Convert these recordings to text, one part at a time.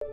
Olá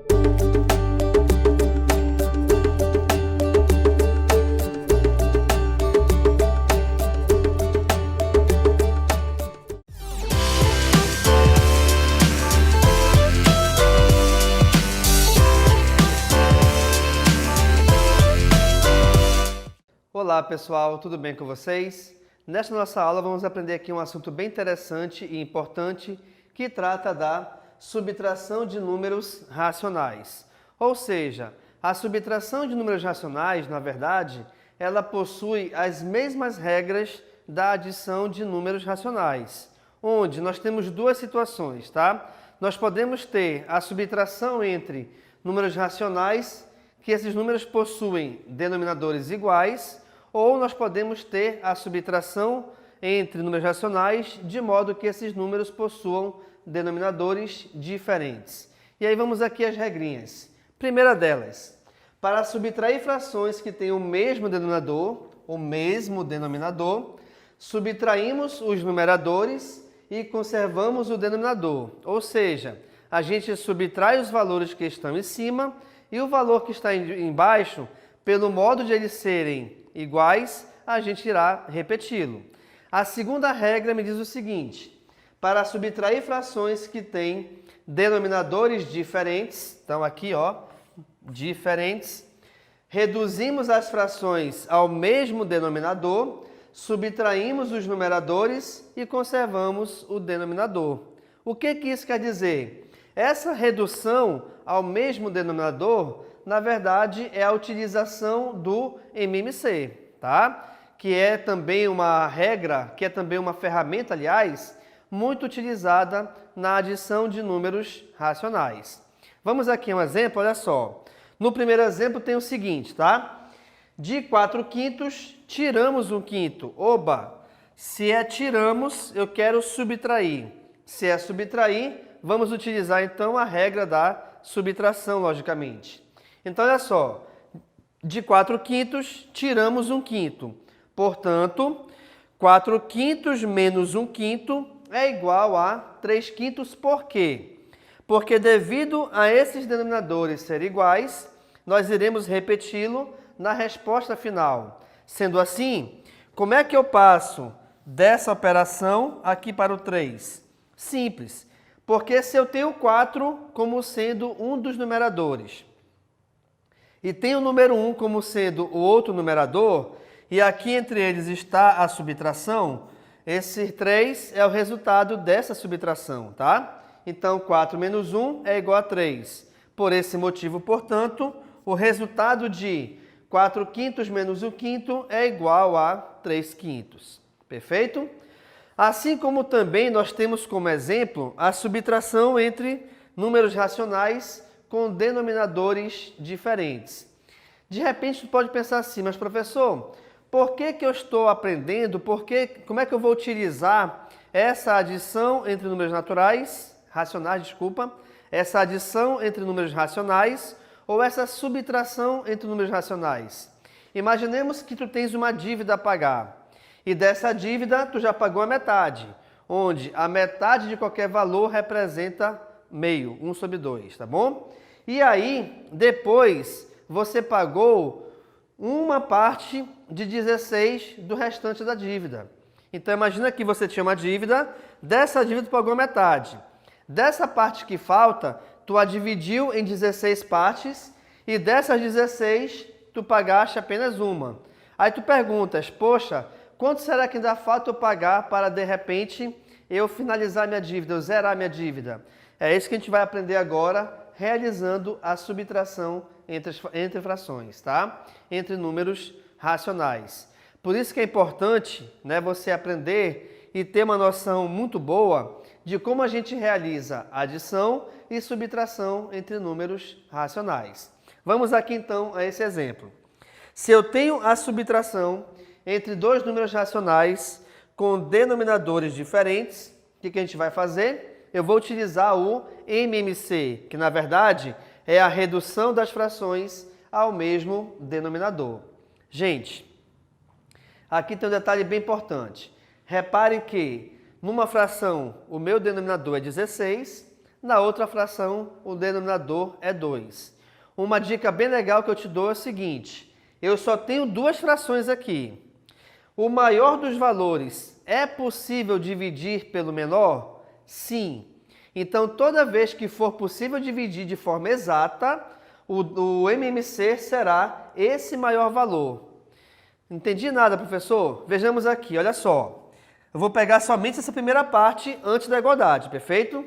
pessoal, tudo bem com vocês? Nesta nossa aula vamos aprender aqui um assunto bem interessante e importante que trata da subtração de números racionais. Ou seja, a subtração de números racionais, na verdade, ela possui as mesmas regras da adição de números racionais, onde nós temos duas situações, tá? Nós podemos ter a subtração entre números racionais, que esses números possuem denominadores iguais, ou nós podemos ter a subtração entre números racionais, de modo que esses números possuam denominadores diferentes. E aí vamos aqui às regrinhas. Primeira delas, para subtrair frações que têm o mesmo denominador, subtraímos os numeradores e conservamos o denominador. Ou seja, a gente subtrai os valores que estão em cima e o valor que está embaixo, pelo modo de eles serem iguais, a gente irá repeti-lo. A segunda regra me diz o seguinte: para subtrair frações que têm denominadores diferentes, então aqui ó, diferentes, reduzimos as frações ao mesmo denominador, subtraímos os numeradores e conservamos o denominador. O que isso quer dizer? Essa redução ao mesmo denominador, na verdade, é a utilização do MMC, tá? Que é também uma regra, que é também uma ferramenta, aliás, muito utilizada na adição de números racionais. Vamos aqui a um exemplo, olha só. No primeiro exemplo tem o seguinte, tá? De 4/5, tiramos 1/5. Oba! Se é tiramos, eu quero subtrair. Se é subtrair, vamos utilizar então a regra da subtração, logicamente. Então, olha só, de 4/5 tiramos 1/5. Portanto, 4/5 menos 1/5 é igual a 3/5. Por quê? Porque devido a esses denominadores serem iguais, nós iremos repeti-lo na resposta final. Sendo assim, como é que eu passo dessa operação aqui para o 3? Simples, porque se eu tenho 4 como sendo um dos numeradores, e tem o número 1 como sendo o outro numerador, e aqui entre eles está a subtração, esse 3 é o resultado dessa subtração, tá? Então, 4 menos 1 é igual a 3. Por esse motivo, portanto, o resultado de 4/5 menos 1/5 é igual a 3/5. Perfeito? Assim como também nós temos como exemplo a subtração entre números racionais com denominadores diferentes. De repente, tu pode pensar assim, mas professor, por que eu estou aprendendo, como é que eu vou utilizar essa adição entre números racionais, essa adição entre números racionais ou essa subtração entre números racionais? Imaginemos que tu tens uma dívida a pagar e dessa dívida tu já pagou a metade, onde a metade de qualquer valor representa meio, 1/2, tá bom? E aí, depois, você pagou uma parte de 16 do restante da dívida. Então, imagina que você tinha uma dívida, dessa dívida tu pagou a metade. Dessa parte que falta, tu a dividiu em 16 partes e dessas 16, tu pagaste apenas uma. Aí tu perguntas, poxa, quanto será que ainda falta eu pagar para, de repente, eu finalizar minha dívida, eu zerar minha dívida? É isso que a gente vai aprender agora, realizando a subtração entre frações, tá? Entre números racionais. Por isso que é importante, né, você aprender e ter uma noção muito boa de como a gente realiza adição e subtração entre números racionais. Vamos aqui então a esse exemplo. Se eu tenho a subtração entre dois números racionais com denominadores diferentes, o que a gente vai fazer? Eu vou utilizar o MMC, que na verdade é a redução das frações ao mesmo denominador. Gente, aqui tem um detalhe bem importante. Reparem que numa fração o meu denominador é 16, na outra fração o denominador é 2. Uma dica bem legal que eu te dou é o seguinte, eu só tenho duas frações aqui. O maior dos valores é possível dividir pelo menor? Sim. Então, toda vez que for possível dividir de forma exata, o MMC será esse maior valor. Entendi nada, professor? Vejamos aqui, olha só. Eu vou pegar somente essa primeira parte antes da igualdade, perfeito?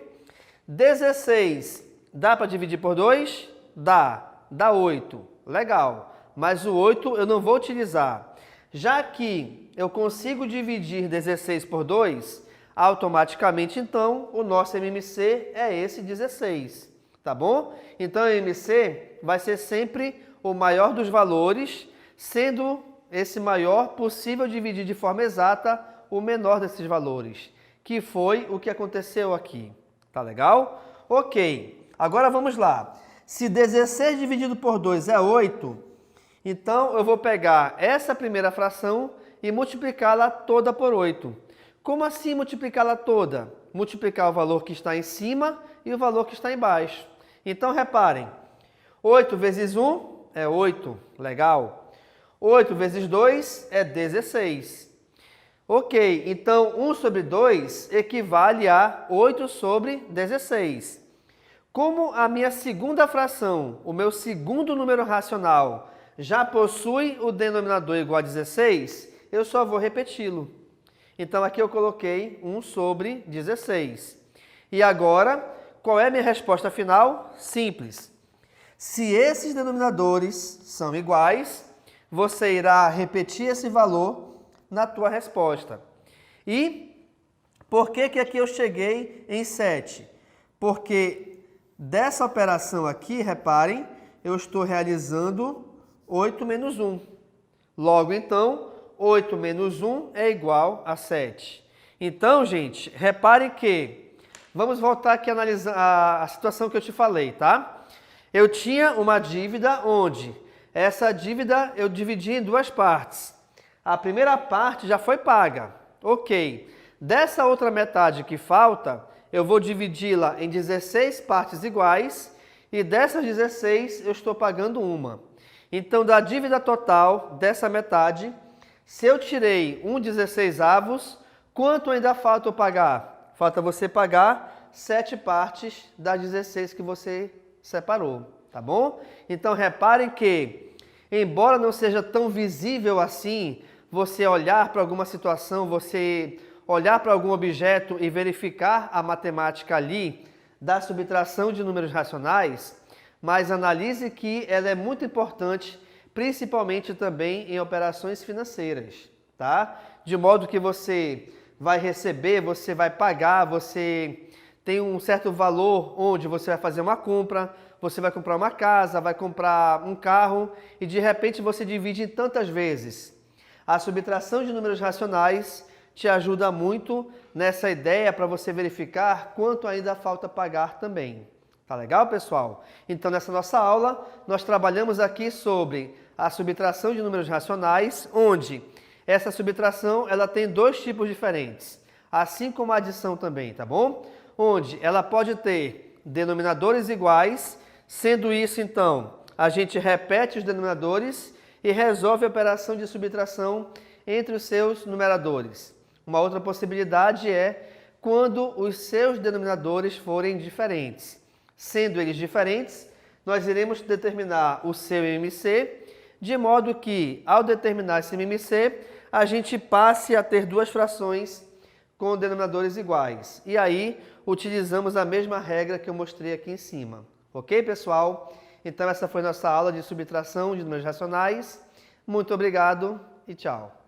16 dá para dividir por 2? Dá 8. Legal. Mas o 8 eu não vou utilizar. Já que eu consigo dividir 16 por 2, automaticamente, então, o nosso MMC é esse 16, tá bom? Então, o MMC vai ser sempre o maior dos valores, sendo esse maior possível dividir de forma exata o menor desses valores, que foi o que aconteceu aqui. Tá legal? Ok, agora vamos lá. Se 16 dividido por 2 é 8, então eu vou pegar essa primeira fração e multiplicá-la toda por 8. Como assim multiplicá-la toda? Multiplicar o valor que está em cima e o valor que está embaixo. Então, reparem, 8 vezes 1 é 8, legal. 8 vezes 2 é 16. Ok, então 1 sobre 2 equivale a 8 sobre 16. Como a minha segunda fração, o meu segundo número racional, já possui o denominador igual a 16, eu só vou repeti-lo. Então, aqui eu coloquei 1 sobre 16. E agora, qual é a minha resposta final? Simples. Se esses denominadores são iguais, você irá repetir esse valor na tua resposta. E por que aqui eu cheguei em 7? Porque dessa operação aqui, reparem, eu estou realizando 8 menos 1. Logo, então, 8 menos 1 é igual a 7. Então, gente, reparem que... Vamos voltar aqui a analisar a situação que eu te falei, tá? Eu tinha uma dívida onde essa dívida eu dividi em duas partes. A primeira parte já foi paga. Ok. Dessa outra metade que falta, eu vou dividi-la em 16 partes iguais e dessas 16 eu estou pagando uma. Então, da dívida total dessa metade, se eu tirei 1/16avos, quanto ainda falta eu pagar? Falta você pagar 7 partes das 16 que você separou, tá bom? Então, reparem que, embora não seja tão visível assim, você olhar para alguma situação, você olhar para algum objeto e verificar a matemática ali da subtração de números racionais, mas analise que ela é muito importante, principalmente também em operações financeiras, tá? De modo que você vai receber, você vai pagar, você tem um certo valor onde você vai fazer uma compra, você vai comprar uma casa, vai comprar um carro e de repente você divide em tantas vezes. A subtração de números racionais te ajuda muito nessa ideia para você verificar quanto ainda falta pagar também. Tá legal, pessoal? Então, nessa nossa aula, nós trabalhamos aqui sobre a subtração de números racionais, onde essa subtração ela tem dois tipos diferentes, assim como a adição também, tá bom? Onde ela pode ter denominadores iguais, sendo isso, então, a gente repete os denominadores e resolve a operação de subtração entre os seus numeradores. Uma outra possibilidade é quando os seus denominadores forem diferentes. Sendo eles diferentes, nós iremos determinar o seu MMC, de modo que, ao determinar esse MMC, a gente passe a ter duas frações com denominadores iguais. E aí, utilizamos a mesma regra que eu mostrei aqui em cima. Ok, pessoal? Então, essa foi nossa aula de subtração de números racionais. Muito obrigado e tchau.